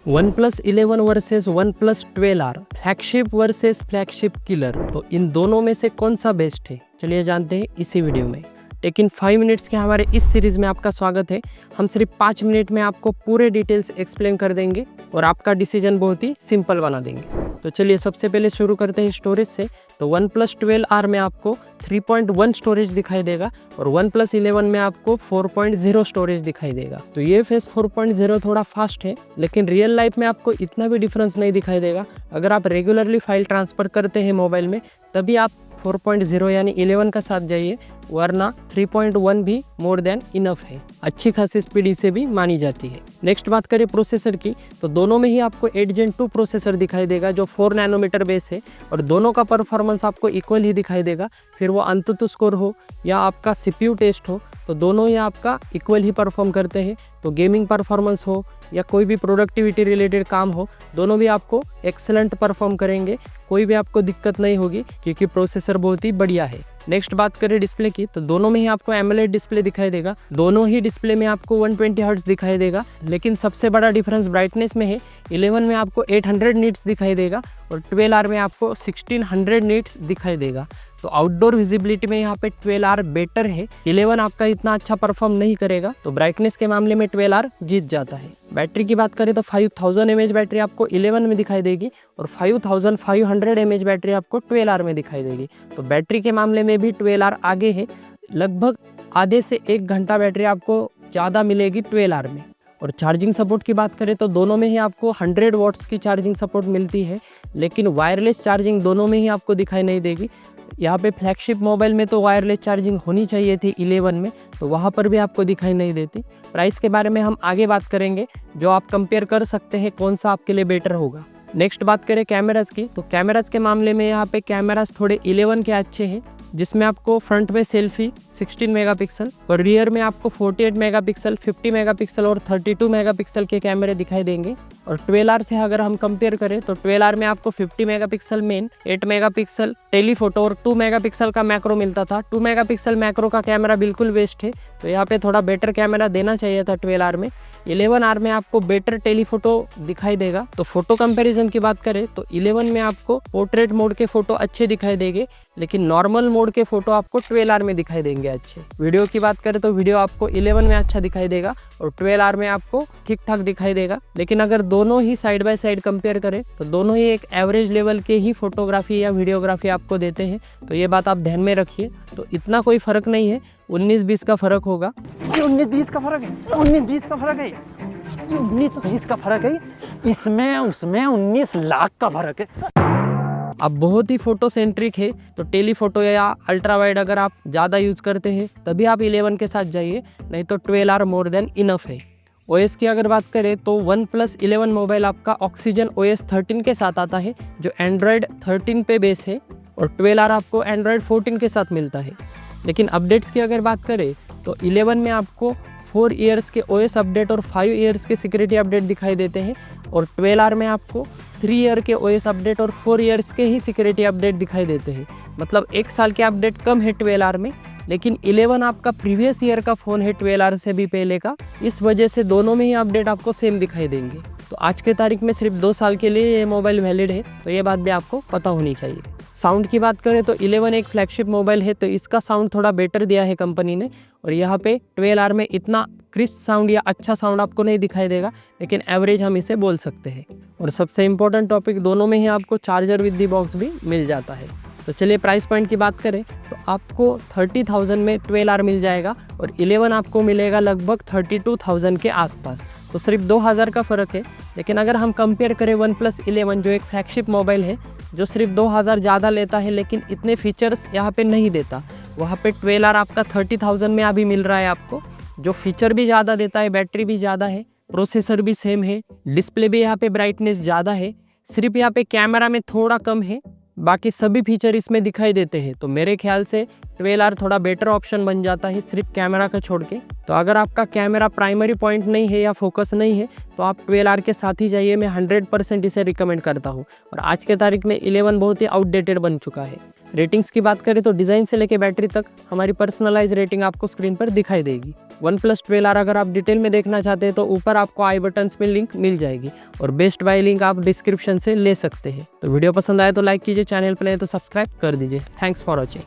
One plus 11 versus one plus 12R, flagship versus flagship killer. तो इन दोनों में से कौन सा बेस्ट है, चलिए जानते हैं इसी वीडियो में। लेकिन 5 मिनट्स के हमारे इस सीरीज़ में आपका स्वागत है। हम सिर्फ 5 मिनट में आपको पूरे डिटेल्स एक्सप्लेन कर देंगे और आपका डिसीजन बहुत ही सिंपल बना देंगे। तो चलिए सबसे पहले शुरू करते हैं स्टोरेज से। तो वन प्लस 12R में आपको 3.1 स्टोरेज दिखाई देगा और वन प्लस 11 में आपको 4.0 स्टोरेज दिखाई देगा। तो ये फेस 4.0 थोड़ा फास्ट है, लेकिन रियल लाइफ में आपको इतना भी डिफरेंस नहीं दिखाई देगा। अगर आप रेगुलरली फाइल ट्रांसफ़र करते हैं मोबाइल में, तभी आप 4.0 यानी 11 का साथ जाइए, वरना 3.1 भी मोर देन इनफ है। अच्छी खासी स्पीड इसे भी मानी जाती है। नेक्स्ट बात करें प्रोसेसर की, तो दोनों में ही आपको 8 Gen 2 प्रोसेसर दिखाई देगा जो 4 नैनोमीटर बेस है और दोनों का परफॉर्मेंस आपको इक्वल ही दिखाई देगा। फिर वो अंतुतु स्कोर हो या आपका CPU टेस्ट हो, तो दोनों ही आपका इक्वल ही परफॉर्म करते हैं। तो गेमिंग परफॉर्मेंस हो या कोई भी प्रोडक्टिविटी रिलेटेड काम हो, दोनों भी आपको एक्सेलेंट परफॉर्म करेंगे। कोई भी आपको दिक्कत नहीं होगी क्योंकि प्रोसेसर बहुत ही बढ़िया है। नेक्स्ट बात करें डिस्प्ले की, तो दोनों में ही आपको एमोलेड डिस्प्ले दिखाई देगा। दोनों ही डिस्प्ले में आपको 120 हर्ट्ज दिखाई देगा, लेकिन सबसे बड़ा डिफरेंस ब्राइटनेस में है। 11 में आपको 800 निट्स दिखाई देगा और 12R में आपको 1600 निट्स दिखाई देगा। तो आउटडोर विजिबिलिटी में यहाँ पे 12R बेटर है। 11 आपका इतना अच्छा परफॉर्म नहीं करेगा, तो ब्राइटनेस के मामले में 12R जीत जाता है। बैटरी की बात करें तो 5000 mAh बैटरी आपको 11 में दिखाई देगी और 5500 mAh बैटरी आपको 12R में दिखाई देगी। तो बैटरी के मामले में भी 12R आगे है। लगभग आधे से 1 घंटा बैटरी आपको ज़्यादा मिलेगी 12R में। और चार्जिंग सपोर्ट की बात करें तो दोनों में ही आपको 100 वॉट्स की चार्जिंग सपोर्ट मिलती है, लेकिन वायरलेस चार्जिंग दोनों में ही आपको दिखाई नहीं देगी। यहाँ पे फ्लैगशिप मोबाइल में तो वायरलेस चार्जिंग होनी चाहिए थी 11 में, तो वहाँ पर भी आपको दिखाई नहीं देती। प्राइस के बारे में हम आगे बात करेंगे, जो आप कंपेयर कर सकते हैं कौन सा आपके लिए बेटर होगा। नेक्स्ट बात करें कैमराज की, तो कैमराज के मामले में यहाँ पे कैमराज थोड़े 11 के अच्छे हैं, जिसमें आपको फ्रंट में सेल्फी 16 मेगापिक्सल और रियर में आपको 48 मेगापिक्सल, 50 मेगापिक्सल और 32 मेगापिक्सल के कैमरे दिखाई देंगे। और 12R से अगर हम कंपेयर करें तो 12R में आपको 50 मेगापिक्सल मेन, 8 मेगापिक्सल टेलीफोटो और 2 मेगापिक्सल का मैक्रो मिलता था। 2 मेगापिक्सल मैक्रो का कैमरा बिल्कुल वेस्ट है, तो यहाँ पे थोड़ा बेटर कैमरा देना चाहिए था 12R में। 11R में आपको बेटर टेलीफोटो दिखाई देगा। तो फोटो कंपैरिजन की बात करें तो 11 में आपको पोर्ट्रेट मोड के फोटो अच्छे दिखाई देंगे, लेकिन नॉर्मल मोड के फोटो आपको 12R में दिखाई देंगे अच्छे। वीडियो की बात करें तो वीडियो आपको 11 में अच्छा दिखाई देगा और 12R में आपको ठीक ठाक दिखाई देगा। लेकिन अगर दोनों ही साइड बाय साइड कंपेयर करें तो दोनों ही एक एवरेज लेवल के ही फोटोग्राफी या वीडियोग्राफी आपको देते हैं, तो ये बात आप ध्यान में रखिए। तो इतना कोई फर्क नहीं है, 19-20 का फर्क होगा। 19-20 का फर्क है, 19-20 का फर्क है, 19-20 का फर्क है, इसमें उसमें 19 लाख का फर्क है। अब बहुत ही फोटो सेंट्रिक है, तो टेलीफोटो या अल्ट्रा वाइड अगर आप ज़्यादा यूज़ करते हैं तभी आप 11 के साथ जाइए, नहीं तो 12R मोर देन इनफ है। OS की अगर बात करें तो वन प्लस 11 मोबाइल आपका ऑक्सीजन OS 13 के साथ आता है, जो एंड्रॉयड 13 पे बेस है, और 12R आपको एंड्रॉयड 14 के साथ मिलता है। लेकिन अपडेट्स की अगर बात करें तो 11 में आपको 4 ईयर्स के OS अपडेट और 5 ईयर्स के सिक्योरिटी अपडेट दिखाई देते हैं, और 12R में आपको 3 ईयर के OS अपडेट और 4 ईयर्स के ही सिक्योरिटी अपडेट दिखाई देते हैं। मतलब 1 साल के अपडेट कम है 12R में, लेकिन 11 आपका प्रीवियस ईयर का फ़ोन है 12R से भी पहले का, इस वजह से दोनों में ही अपडेट आपको सेम दिखाई देंगे। तो आज के तारीख में सिर्फ 2 साल के लिए ये मोबाइल वैलिड है, तो ये बात भी आपको पता होनी चाहिए। साउंड की बात करें तो 11 एक फ्लैगशिप मोबाइल है, तो इसका साउंड थोड़ा बेटर दिया है कंपनी ने, और यहाँ पे 12R में इतना क्रिस्प साउंड या अच्छा साउंड आपको नहीं दिखाई देगा, लेकिन एवरेज हम इसे बोल सकते हैं। और सबसे इम्पोर्टेंट टॉपिक, दोनों में ही आपको चार्जर विद दी बॉक्स भी मिल जाता है। तो चलिए प्राइस पॉइंट की बात करें तो आपको 30,000 में 12R मिल जाएगा और 11 आपको मिलेगा लगभग 32,000 के आसपास। तो सिर्फ 2000 का फ़र्क है। लेकिन अगर हम कंपेयर करें वन प्लस 11 जो एक फ्लैगशिप मोबाइल है, जो सिर्फ 2000 ज़्यादा लेता है लेकिन इतने फीचर्स यहाँ पे नहीं देता, वहाँ पे 12R आपका 30,000 में अभी मिल रहा है आपको, जो फीचर भी ज़्यादा देता है, बैटरी भी ज़्यादा है, प्रोसेसर भी सेम है, डिस्प्ले भी यहाँ पे ब्राइटनेस ज़्यादा है, सिर्फ यहाँ पे कैमरा में थोड़ा कम है, बाकी सभी फीचर इसमें दिखाई देते हैं। तो मेरे ख्याल से 12R थोड़ा बेटर ऑप्शन बन जाता है सिर्फ कैमरा का छोड़ के। तो अगर आपका कैमरा प्राइमरी पॉइंट नहीं है या फोकस नहीं है तो आप 12R के साथ ही जाइए। मैं 100% इसे रिकमेंड करता हूँ। और आज के तारीख में 11 बहुत ही आउटडेटेड बन चुका है। रेटिंग्स की बात करें तो डिज़ाइन से लेके बैटरी तक हमारी पर्सनलाइज रेटिंग आपको स्क्रीन पर दिखाई देगी। OnePlus 12R अगर आप डिटेल में देखना चाहते हैं तो ऊपर आपको आई बटन्स में लिंक मिल जाएगी और बेस्ट बाय लिंक आप डिस्क्रिप्शन से ले सकते हैं। तो वीडियो पसंद आए तो लाइक कीजिए, चैनल पर नए तो सब्सक्राइब कर दीजिए। Thanks for watching.